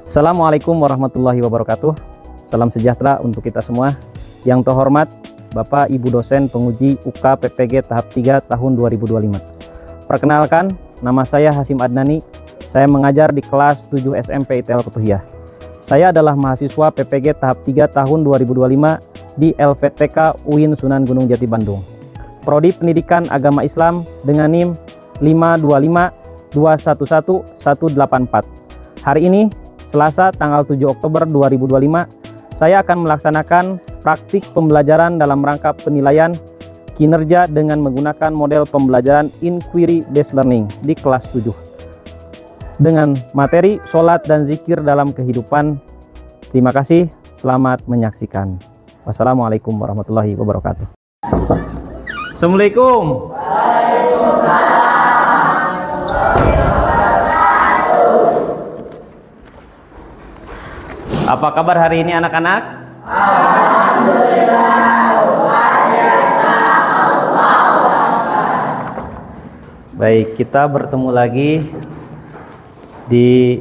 Assalamualaikum warahmatullahi wabarakatuh. Salam sejahtera untuk kita semua. Yang terhormat Bapak Ibu dosen penguji UK PPG tahap 3 tahun 2025. Perkenalkan, nama saya Hasim Adnani. Saya mengajar di kelas 7 SMP ITL Futuhiyah. Saya adalah mahasiswa PPG tahap 3 tahun 2025 di LVTK UIN Sunan Gunung Jati Bandung. Prodi Pendidikan Agama Islam dengan NIM 525211184. Hari ini Selasa tanggal 7 Oktober 2025, saya akan melaksanakan praktik pembelajaran dalam rangka penilaian kinerja dengan menggunakan model pembelajaran Inquiry Based Learning di kelas 7 dengan materi sholat dan zikir dalam kehidupan. Terima kasih, selamat menyaksikan. Wassalamualaikum warahmatullahi wabarakatuh. Assalamualaikum. Apa kabar hari ini anak-anak? Alhamdulillah, luar biasa. Baik, kita bertemu lagi di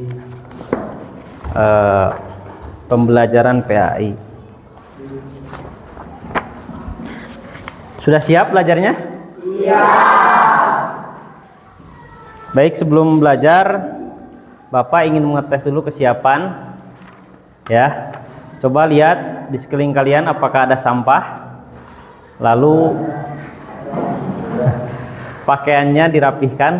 pembelajaran PAI. Sudah siap belajarnya? Iya. Baik, sebelum belajar, Bapak ingin mengetes dulu kesiapan. Ya, coba lihat di sekeliling kalian apakah ada sampah. Lalu pakaiannya dirapihkan.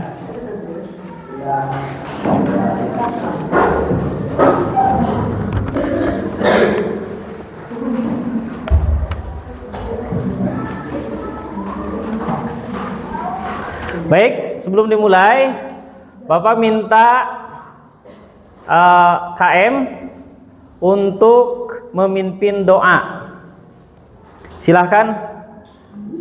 Baik, sebelum dimulai, Bapak minta KM untuk memimpin doa. Silahkan.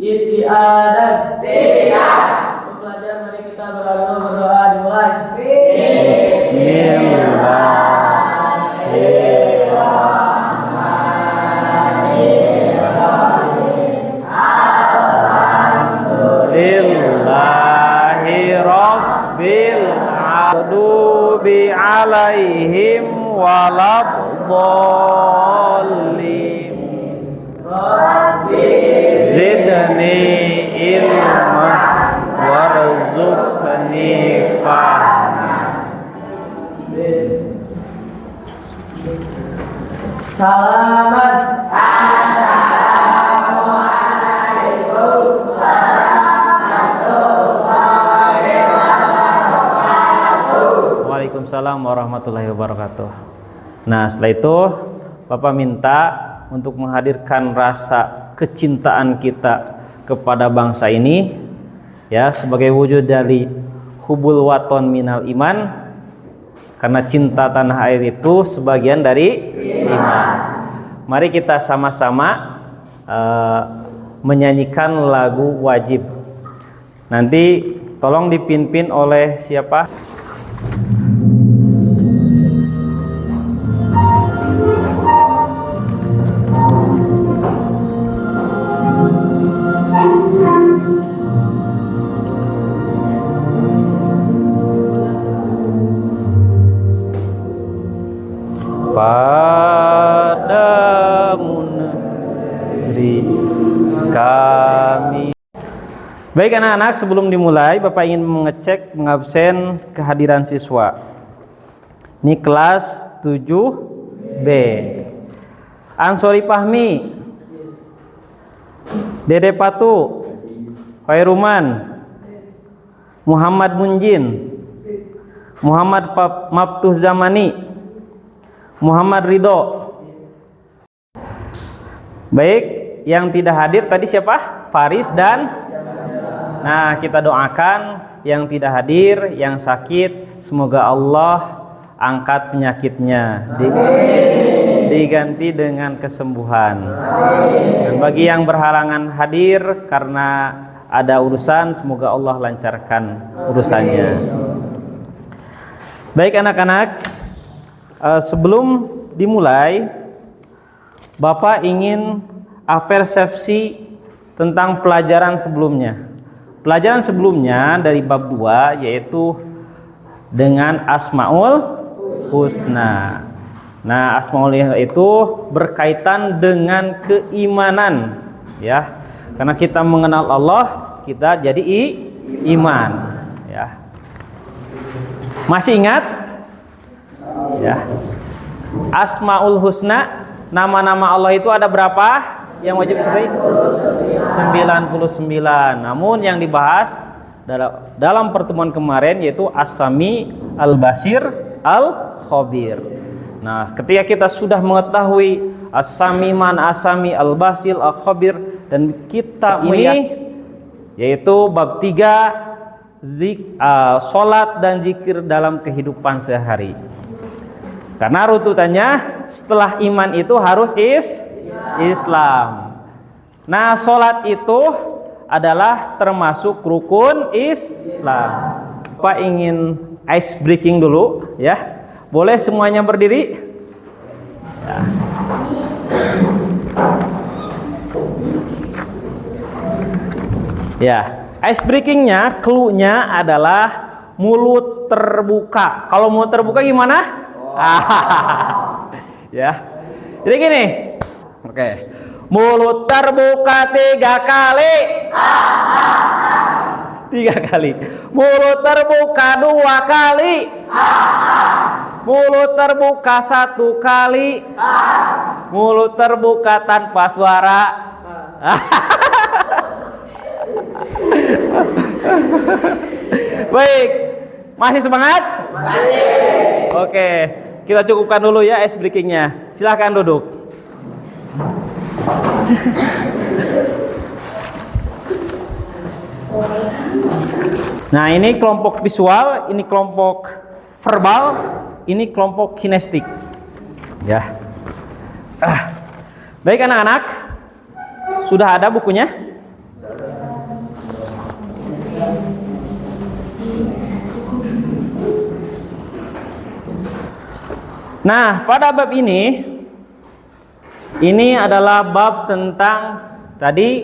Istiadat. Siap. Pembelajaran, mari kita berdoa dimulai. Bismillahirrahmanirrahim. Alhamdulillahirabbil alamin. Alaihim waladhdallin. Rabbi zidni ilma warzuqni fahma. Salaman. Assalamualaikum warahmatullahi wabarakatuh. Waalaikumsalam warahmatullahi wabarakatuh. Nah, setelah itu Bapak minta untuk menghadirkan rasa kecintaan kita kepada bangsa ini, ya, sebagai wujud dari hubul waton minal iman, karena cinta tanah air itu sebagian dari iman. Mari kita sama-sama menyanyikan lagu wajib. Nanti tolong dipimpin oleh siapa? Padamu negeri kami. Baik anak-anak, sebelum dimulai Bapak ingin mengecek mengabsen kehadiran siswa. Ini kelas 7B. Ansori Fahmi, Dede Patu, Khairuman, Muhammad Munjin, Muhammad Maftuh Zamani, Muhammad Ridho. Baik, yang tidak hadir tadi siapa? Faris dan kita doakan yang tidak hadir, yang sakit, semoga Allah angkat penyakitnya, diganti dengan kesembuhan. Dan bagi yang berhalangan hadir karena ada urusan, semoga Allah lancarkan urusannya. Baik anak-anak, sebelum dimulai, Bapak ingin persepsi tentang pelajaran sebelumnya. Pelajaran sebelumnya dari bab 2 yaitu dengan Asmaul Husna. Nah, Asmaul itu berkaitan dengan keimanan, ya. Karena kita mengenal Allah, kita jadi iman, ya. Masih ingat? Ya. Asmaul Husna, nama-nama Allah itu ada berapa? Yang wajib diketahui 99. Namun yang dibahas dalam pertemuan kemarin yaitu As-Sami, Al-Basir, Al-Khabir. Nah, ketika kita sudah mengetahui As-Sami, Man As-Sami, Al-Basir, Al-Khabir, dan kita ini yaitu bab 3 salat dan zikir dalam kehidupan sehari. Karena rututannya setelah iman itu harus Islam. Nah, salat itu adalah termasuk rukun Islam. Pak ingin ice breaking dulu, ya. Boleh semuanya berdiri? Ya, ice breakingnya, clue-nya adalah mulut terbuka. Kalau mulut terbuka gimana? Ya, jadi gini. Oke, mulut terbuka 3 kali. 3 kali. Mulut terbuka 2 kali. Mulut terbuka 1 kali. Mulut terbuka tanpa suara. Baik, masih semangat? Masih. Oke, kita cukupkan dulu ya ice breakingnya. Silahkan duduk. Nah, ini kelompok visual, ini kelompok verbal, ini kelompok kinestik. Ya. Baik anak-anak, sudah ada bukunya? Nah, pada bab ini adalah bab tentang tadi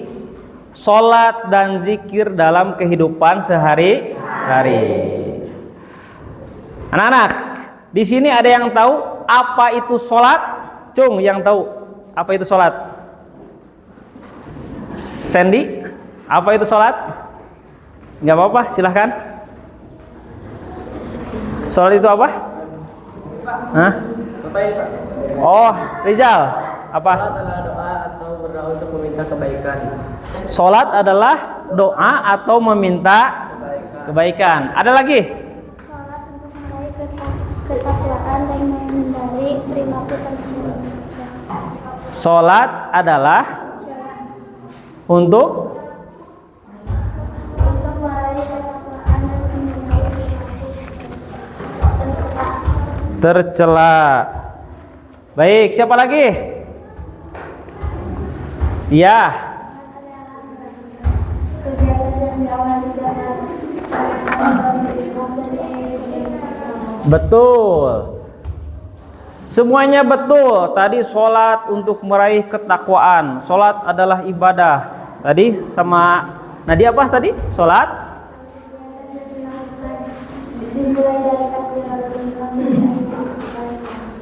sholat dan zikir dalam kehidupan sehari-hari. Anak-anak, di sini ada yang tahu apa itu sholat? Cung, yang tahu apa itu sholat? Sandy, apa itu sholat? Nggak apa-apa, silahkan. Sholat itu apa? Hah? Oh, Rizal, apa? Salat adalah doa atau berdoa untuk meminta kebaikan. Sholat adalah doa atau meminta kebaikan. Ada lagi? Sholat untuk meraih ketakwaan dan menghindari perilaku tercela. Sholat adalah untuk meraih ketakwaan dan menghindari perilaku tercela. Baik, siapa lagi? Iya. Betul. Semuanya betul. Tadi sholat untuk meraih ketakwaan. Sholat adalah ibadah. Tadi sama Nadia apa tadi? Sholat?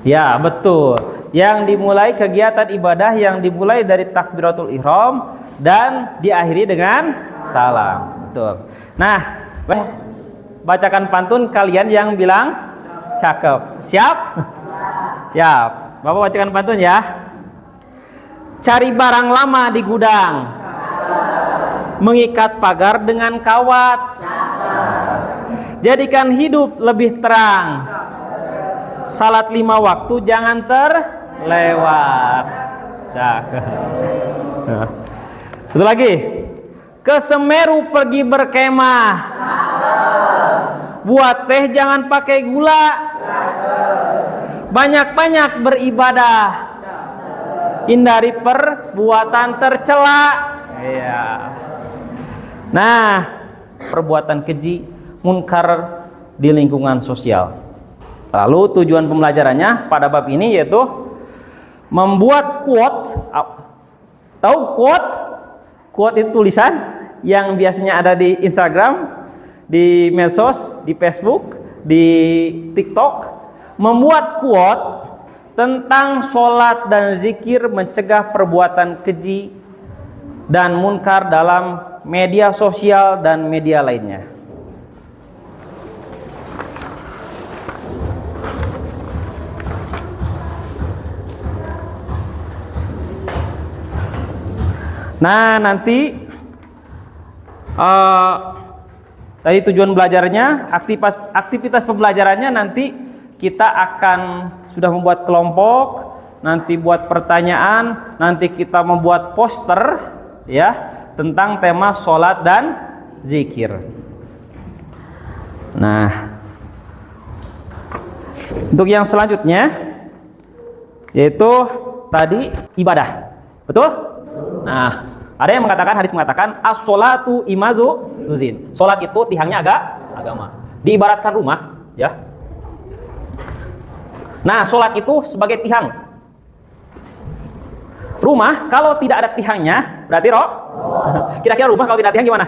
Ya, betul. Yang dimulai kegiatan ibadah yang dimulai dari takbiratul ihram dan diakhiri dengan salam. Betul. Nah, bacakan pantun kalian yang bilang cakep. Siap? Siap. Bapak bacakan pantun ya. Cari barang lama di gudang. Mengikat pagar dengan kawat. Jadikan hidup lebih terang. Salat 5 waktu jangan terlewat. Nah. Satu lagi. Ke Semeru pergi berkemah. Buat teh jangan pakai gula. Banyak-banyak beribadah. Hindari perbuatan tercela. Iya. Nah, perbuatan keji, munkar di lingkungan sosial. Lalu tujuan pembelajarannya pada bab ini yaitu membuat quote. Tahu quote? Quote itu tulisan yang biasanya ada di Instagram, di medsos, di Facebook, di TikTok. Membuat quote tentang sholat dan zikir mencegah perbuatan keji dan munkar dalam media sosial dan media lainnya. Nah, nanti tadi tujuan belajarnya, aktivitas pembelajarannya nanti kita akan sudah membuat kelompok, nanti buat pertanyaan, nanti kita membuat poster ya tentang tema sholat dan zikir. Nah, untuk yang selanjutnya yaitu tadi ibadah, betul? Nah, ada yang mengatakan, hadis mengatakan as-sholatu imazu tuzin. Sholat itu tiangnya agama. Diibaratkan rumah, ya. Nah, sholat itu sebagai tiang. Rumah kalau tidak ada tiangnya berarti kira-kira rumah kalau tidak ada tiang gimana?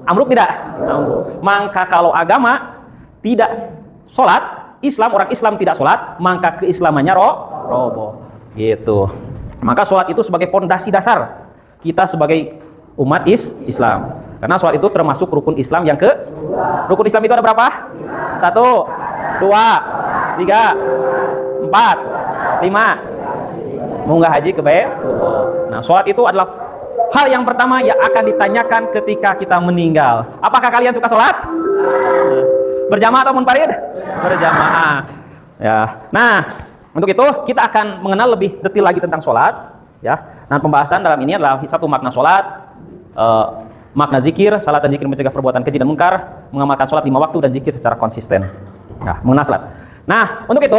Ambruk tidak? Ambruk. Maka kalau agama tidak sholat, orang Islam tidak sholat, maka keislamannya roboh. Gitu. Maka sholat itu sebagai pondasi dasar kita sebagai umat Islam. Karena sholat itu termasuk rukun Islam yang rukun Islam itu ada berapa? 1, 2, 3, 4, 5. Munggah haji ke bait. Nah, sholat itu adalah hal yang pertama yang akan ditanyakan ketika kita meninggal. Apakah kalian suka sholat? Berjamaah atau munfarid? Berjamaah. Ya. Nah, untuk itu kita akan mengenal lebih detail lagi tentang sholat. Ya, nah pembahasan dalam ini adalah satu makna sholat, makna zikir, salat dan zikir mencegah perbuatan keji dan munkar, mengamalkan sholat 5 waktu dan zikir secara konsisten. Nah, mengenal sholat. Nah, untuk itu,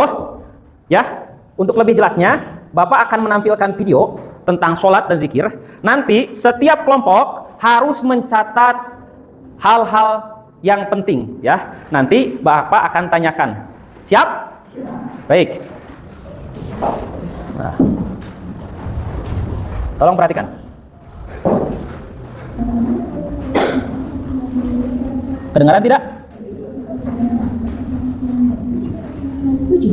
ya, untuk lebih jelasnya, Bapak akan menampilkan video tentang sholat dan zikir. Nanti setiap kelompok harus mencatat hal-hal yang penting, ya. Nanti Bapak akan tanyakan. Siap? Baik. Nah. Tolong perhatikan. Kedengaran tidak? Setuju.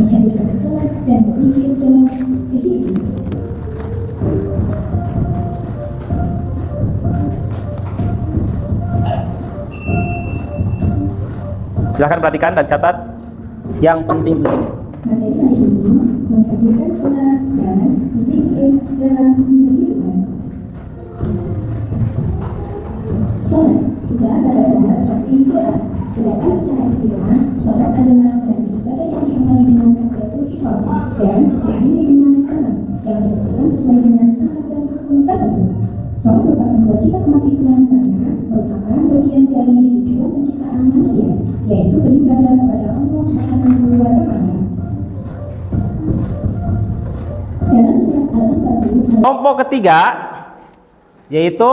Menghadirkan sholat dan zikir dalam kehidupan. Silahkan perhatikan dan catat yang penting-penting. Materi hari ini menghadirkan sholat dan zikir dalam kehidupan. Sholat secara bahasa berarti doa, sedangkan secara istilah sholat adalah berarti ibadah yang diawali dengan takbiratul ihram dan diakhiri dengan salam yang dilakukan sesuai dengan syarat dan rukun tertentu. Sholat merupakan kewajiban umat Islam karena merupakan bagian dari tujuan penciptaan manusia, yaitu beribadah kepada Allah Subhanahu wa Ta'ala. Kelompok ketiga yaitu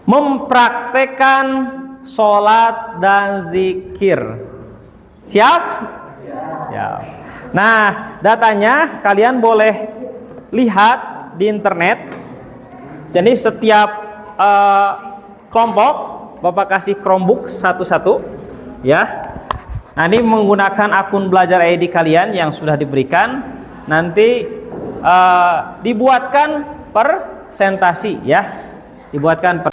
mempraktekkan sholat dan zikir. Siap? Ya. Nah, datanya kalian boleh lihat di internet. Jadi setiap kelompok Bapak kasih Chromebook satu-satu, ya. Nah, ini menggunakan akun belajar ID kalian yang sudah diberikan. Nanti dibuatkan presentasi, ya. Dibuatkan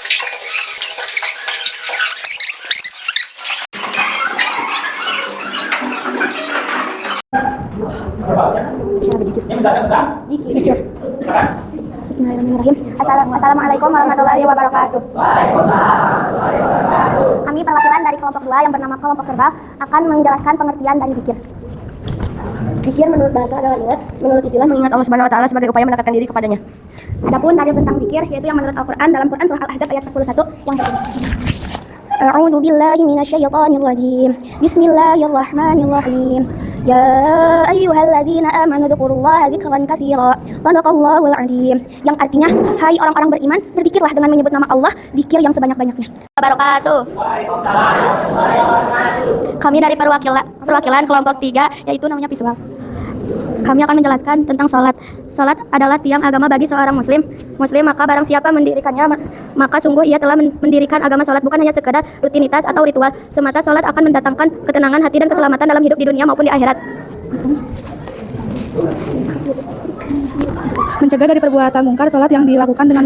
Bismillahirrahmanirrahim. Assalamualaikum warahmatullahi wabarakatuh. Kami perwakilan dari kelompok 2 yang bernama kelompok verbal akan menjelaskan pengertian dari zikir. Zikir menurut bahasa adalah niat, menurut istilah mengingat Allah Subhanahu wa taala sebagai upaya mendekatkan diri kepadanya. Adapun dalil tentang zikir yaitu yang menurut Al-Qur'an dalam Quran surah Al-Ahzab ayat 41 yang berikut. A'udzu billahi minasyaitonir rajim. Bismillahirrahmanirrahim. Ya ayyuhalladzina amanu dzkurullaha dzikran katsira. Shadaqallahul adzim. Yang artinya, hai orang-orang beriman, berzikirlah dengan menyebut nama Allah, zikir yang sebanyak-banyaknya. Wabarakatuh. Kami dari perwakilan kelompok 3 yaitu namanya Piswal. Kami akan menjelaskan tentang sholat. Sholat adalah tiang agama bagi seorang muslim. Maka barang siapa mendirikannya, maka sungguh ia telah mendirikan agama sholat, bukan hanya sekadar rutinitas atau ritual semata. Sholat akan mendatangkan ketenangan hati dan keselamatan dalam hidup di dunia maupun di akhirat. Mencegah dari perbuatan mungkar sholat yang dilakukan dengan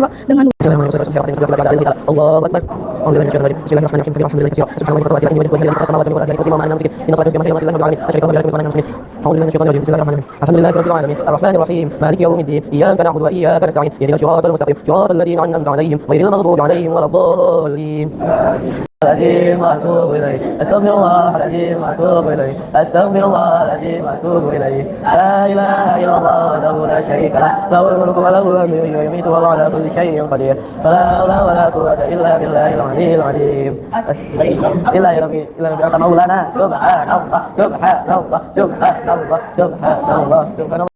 العظيم وأتوب إليه أستغفر الله العظيم وأتوب إليه أستغفر الله العظيم وأتوب إليه لا إله إلا الله وحده لا شريك له له الملك وله الحمد يحيي ويميت وهو على كل شيء قدير فلا حول ولا قوة إلا بالله العلي العظيم إلا ربي أنت مولانا سبحان الله سبحان الله سبحان الله سبحان الله سبحان الله.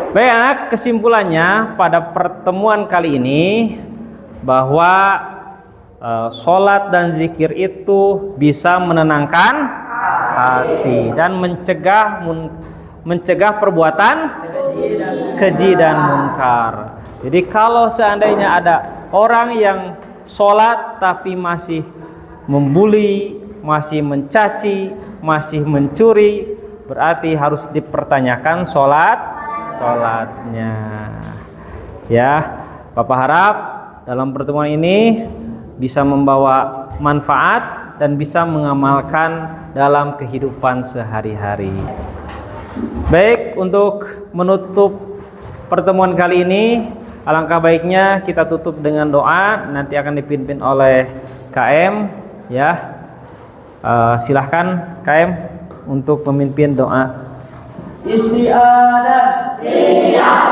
Baik anak, kesimpulannya pada pertemuan kali ini bahwa sholat dan zikir itu bisa menenangkan hati dan mencegah perbuatan keji dan munkar. Jadi kalau seandainya ada orang yang sholat tapi masih membuli, masih mencaci, masih mencuri, berarti harus dipertanyakan sholatnya. Ya, Bapak harap dalam pertemuan ini bisa membawa manfaat dan bisa mengamalkan dalam kehidupan sehari-hari. Baik, untuk menutup pertemuan kali ini, alangkah baiknya kita tutup dengan doa, nanti akan dipimpin oleh KM. Ya, silahkan KM untuk memimpin doa. Isti'adah. Siap.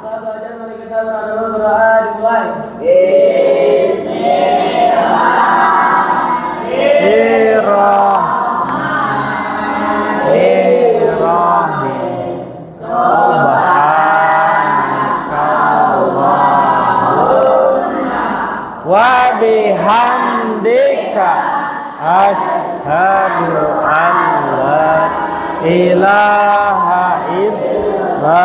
Sahabat mari kita berdoa dimulai. Bismillahirrahmanirrahim. Subhanakallahumma wa bihamdika asyhadu an la ilaha illa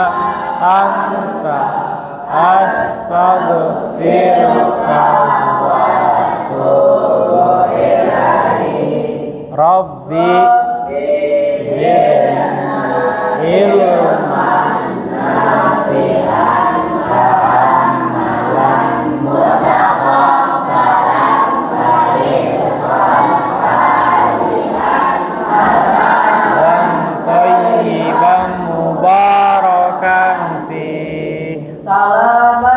anta astaghfiruka wa atubu ilaik. Rabbi zidni ilman nafi'an wa amalan mutaqabbalan wa rizqan hasinan thayyiban mubarakan fi. Salam